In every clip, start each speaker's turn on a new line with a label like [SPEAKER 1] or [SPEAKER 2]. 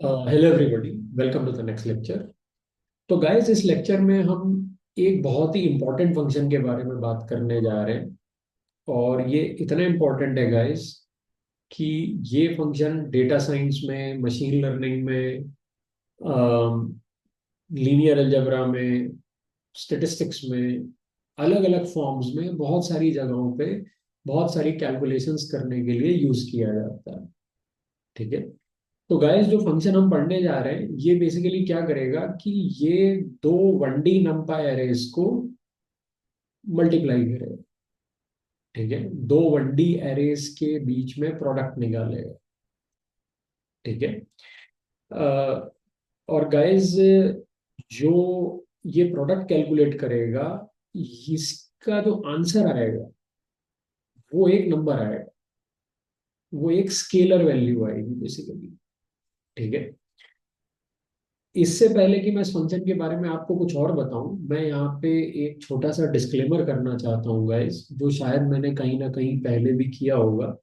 [SPEAKER 1] Hello everybody, welcome to the next lecture. तो guys, इस lecture में हम एक बहुत ही इंपॉर्टेंट फंक्शन के बारे में बात करने जा रहे हैं। और ये इतना इंपॉर्टेंट है गाइस कि ये फंक्शन डेटा साइंस में, मशीन लर्निंग में, लीनियर अलजेब्रा में, स्टैटिस्टिक्स में, अलग अलग फॉर्म्स में बहुत सारी जगहों पे बहुत सारी कैलकुलेशंस करने के लिए यूज किया जाता है। ठीक है। तो गाइस, जो फंक्शन हम पढ़ने जा रहे हैं ये बेसिकली क्या करेगा कि ये दो 1D नंपाई एरेज को मल्टीप्लाई करेगा। ठीक है। दो 1D एरेज के बीच में प्रोडक्ट निकालेगा। ठीक है। अ, और गाइस, जो ये प्रोडक्ट कैलकुलेट करेगा, इसका जो आंसर आएगा वो एक नंबर आएगा, वो एक स्केलर वैल्यू आएगी बेसिकली। ठीक है। इससे पहले कि मैं इस फंक्शन के बारे में आपको कुछ और बताऊं, मैं यहाँ पे एक छोटा सा डिस्क्लेमर करना चाहता हूँ गाइस, जो शायद मैंने कहीं ना कहीं पहले भी किया होगा,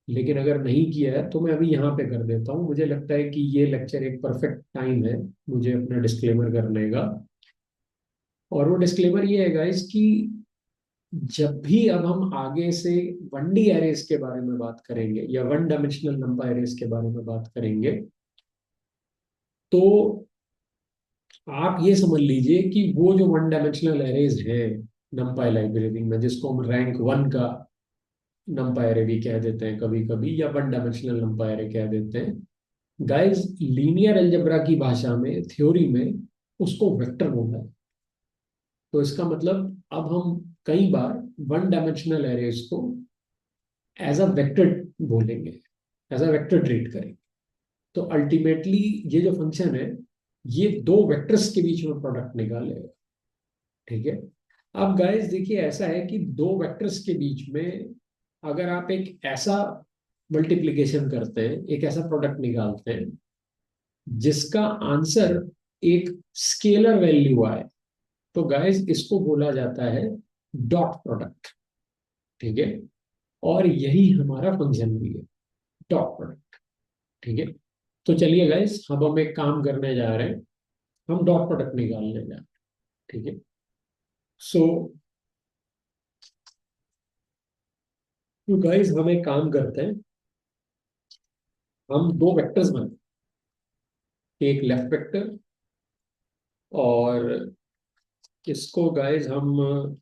[SPEAKER 1] लेकिन अगर नहीं किया है तो मैं अभी यहाँ पे कर देता हूँ। मुझे लगता है कि ये लेक्चर एक परफेक्ट टाइम है मुझे अपना डिस्क्लेमर करने का। और वो डिस्क्लेमर ये है गाइस कि जब भी अब हम आगे से 1D एरेज के बारे में बात करेंगे या वन डायमेंशनल नंबर एरेज के बारे में बात करेंगे, तो आप ये समझ लीजिए कि वो जो वन डायमेंशनल एरेज है नंपाई लाइब्रेरी में, जिसको हम रैंक वन का नंपाई एरे भी कह देते हैं कभी कभी, या वन डायमेंशनल नंपाई एरे कह देते हैं, गाइस लीनियर अलजेब्रा की भाषा में, थ्योरी में, उसको वेक्टर बोला है। तो इसका मतलब अब हम कई बार वन डायमेंशनल एरेज को एज अ वेक्टर बोलेंगे, एज अ वेक्टर ट्रीट करेंगे। तो अल्टीमेटली ये जो फंक्शन है ये दो वेक्टर्स के बीच में प्रोडक्ट निकालेगा। ठीक है। अब गाइस देखिए, ऐसा है कि दो वेक्टर्स के बीच में अगर आप एक ऐसा मल्टीप्लिकेशन करते हैं, एक ऐसा प्रोडक्ट निकालते हैं जिसका आंसर एक स्केलर वैल्यू आए, तो गाइस इसको बोला जाता है डॉट प्रोडक्ट। ठीक है। और यही हमारा फंक्शन भी है, डॉट प्रोडक्ट। ठीक है। तो चलिए गाइस, अब हम एक काम करने जा रहे हैं, हम डॉट प्रोडक्ट निकालने जा रहे हैं। ठीक है। सो गाइस, हम एक काम करते हैं, हम दो वेक्टर्स बनाते हैं, एक लेफ्ट वेक्टर, और इसको गाइस हम,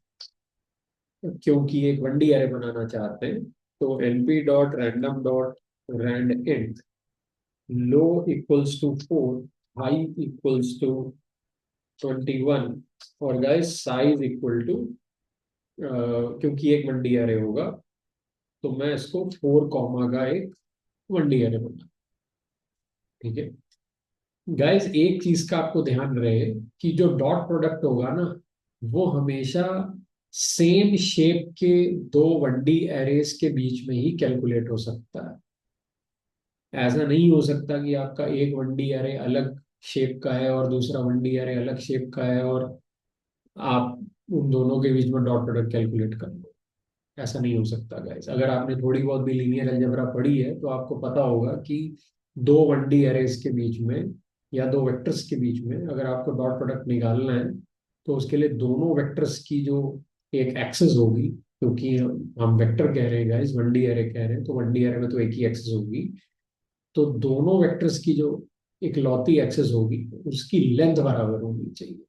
[SPEAKER 1] क्योंकि एक 1D एरे बनाना चाहते हैं, तो np dot random dot randint low equals to 4, high equals to 21, और गाइस साइज इक्वल टू, क्योंकि एक 1D एरे होगा तो मैं इसको 4 कॉमा का एक 1D एरे बना। ठीक है। गाइस, एक चीज का आपको ध्यान रहे कि जो डॉट प्रोडक्ट होगा ना, वो हमेशा सेम शेप के दो 1D एरेज के बीच में ही कैलकुलेट हो सकता है। ऐसा नहीं हो सकता कि आपका एक 1D एरे अलग शेप का है और दूसरा 1D एरे अलग शेप का है और आप उन दोनों के बीच में डॉट प्रोडक्ट कैलकुलेट कर लो। ऐसा नहीं हो सकता गाइस। अगर आपने थोड़ी बहुत भी लीनियर अलजेब्रा पढ़ी है तो आपको पता होगा कि दो 1D एरेज के बीच में या दो वेक्टर्स के बीच में अगर आपको डॉट प्रोडक्ट निकालना है, तो उसके लिए दोनों वेक्टर्स की जो एक एक्सेस होगी, क्योंकि हम वेक्टर कह रहे हैं गाइस, 1D एरे कह रहे हैं, तो 1D एरे में तो एक ही एक्सेस होगी। तो दोनों वेक्टर्स की जो इकलौती एक्सेस होगी उसकी लेंथ बराबर होनी चाहिए,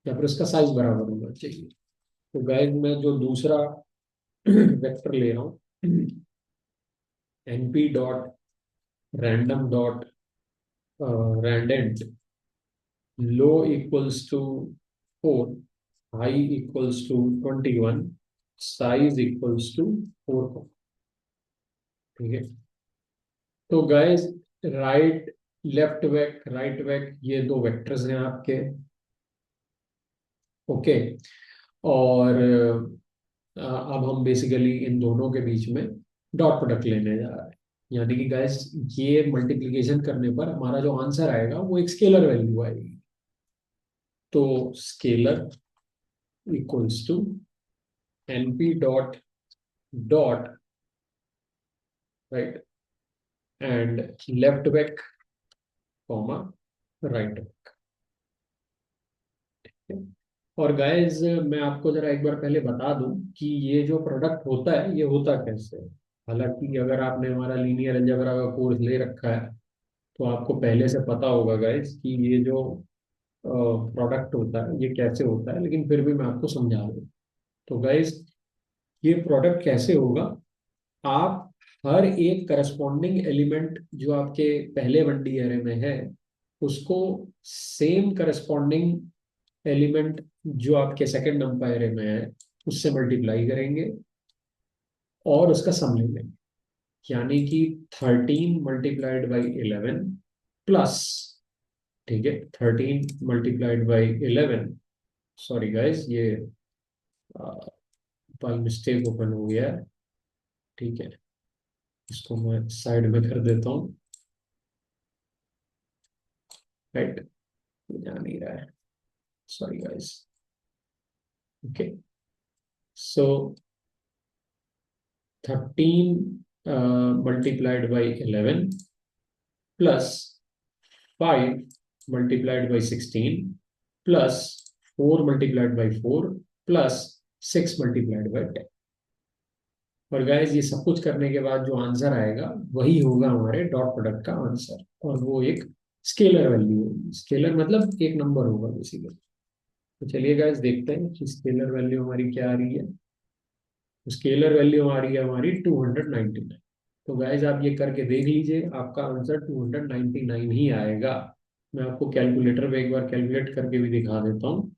[SPEAKER 1] या फिर उसका साइज बराबर होना चाहिए। तो गाइस, मैं जो दूसरा वेक्टर ले रहा हूँ, np dot random dot randint low equals to 4, high equals to 21, size equals to 4। ठीक है। तो guys, right left vec right vec ये दो वेक्टर्स हैं आपके। ओके। और अब हम बेसिकली इन दोनों के बीच में डॉट प्रोडक्ट लेने जा रहे हैं। यानी कि गाइस, ये मल्टीप्लिकेशन करने पर हमारा जो आंसर आएगा वो एक स्केलर वैल्यू आएगी। तो scalar equals to np dot dot, right, and left vec comma right. और गाइज मैं आपको जरा एक बार पहले बता दूं कि ये जो प्रोडक्ट होता है ये होता कैसे है। हालांकि अगर आपने हमारा लीनियर अलजेब्रा का कोर्स ले रखा है तो आपको पहले से पता होगा गाइज कि ये जो प्रोडक्ट होता है ये कैसे होता है, लेकिन फिर भी मैं आपको समझा दूं। तो गाइज ये प्रोडक्ट कैसे होगा, आप हर एक करस्पॉन्डिंग एलिमेंट जो आपके पहले 1D एरे में है उसको सेम करस्पॉन्डिंग एलिमेंट जो आपके सेकंड नंबर एरे में है उससे मल्टीप्लाई करेंगे और उसका सम ले लेंगे। यानी कि 13 × 11 प्लस, ठीक है, 13 × 11, सॉरी गाइस ये बाई मिस्टेक ओपन हो गया है। ठीक है, इसको मैं साइड में कर देता हूँ। राइट, जा नहीं रहा है, सॉरी गाइस। ओके, सो 13 × 11 प्लस 5 × 16 प्लस 4 × 4 प्लस 6 × 10। और गाइस ये सब कुछ करने के बाद जो आंसर आएगा वही होगा हमारे डॉट प्रोडक्ट का आंसर, और वो एक स्केलर वैल्यू होगी। स्केलर मतलब एक नंबर होगा बेसिकली। तो चलिए गाइस देखते हैं कि स्केलर वैल्यू हमारी क्या आ रही है। स्केलर वैल्यू आ रही है हमारी 299। तो गाइज आप ये करके देख लीजिए, आपका आंसर 299 ही आएगा। मैं आपको कैलकुलेटर पे एक बार कैलकुलेट करके भी दिखा देता हूँ,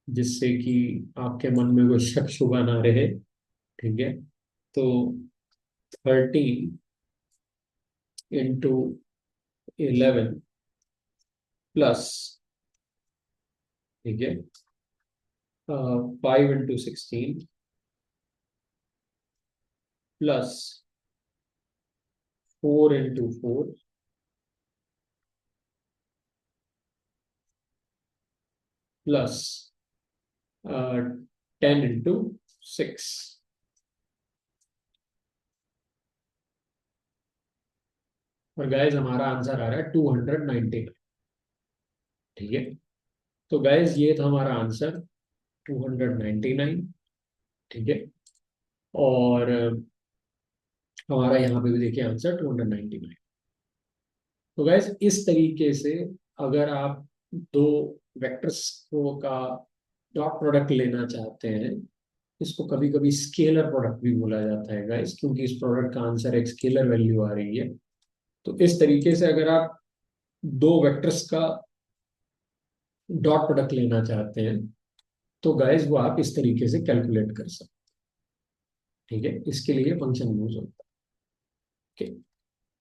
[SPEAKER 1] जिससे कि आपके मन में कोई शक शुबा ना रहे। ठीक है, तो 13 × 11 प्लस, ठीक है, 5 × 16 प्लस 4 × 4 प्लस 10 × 6। और गाइज हमारा आंसर आ रहा है 299। ठीक है, तो गाइज ये था हमारा आंसर 299। ठीक है, और हमारा यहाँ पे भी देखिए आंसर 299। तो गाइज इस तरीके से अगर आप दो वेक्टर्स को का डॉट प्रोडक्ट लेना चाहते हैं, इसको कभी कभी स्केलर प्रोडक्ट भी बोला जाता है गाइज, क्योंकि इस प्रोडक्ट का आंसर एक स्केलर वैल्यू आ रही है। तो इस तरीके से अगर आप दो वेक्टर्स का डॉट प्रोडक्ट लेना चाहते हैं तो गाइज वो आप इस तरीके से कैलकुलेट कर सकते हैं। ठीक है, इसके लिए फंक्शन यूज होता है। ओके,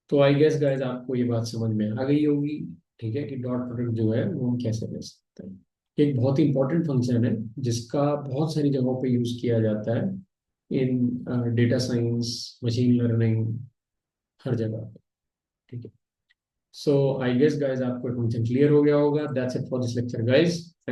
[SPEAKER 1] तो आई गेस गाइज आपको ये बात समझ में आ गई होगी। ठीक है, कि डॉट प्रोडक्ट जो है वो हम कैसे ले सकते हैं। एक बहुत ही इंपॉर्टेंट फंक्शन है जिसका बहुत सारी जगहों पे यूज किया जाता है, इन डेटा साइंस, मशीन लर्निंग, हर जगह पे। ठीक है, सो आई गेस गाइज आपको फंक्शन क्लियर हो गया होगा। That's it for this lecture guys.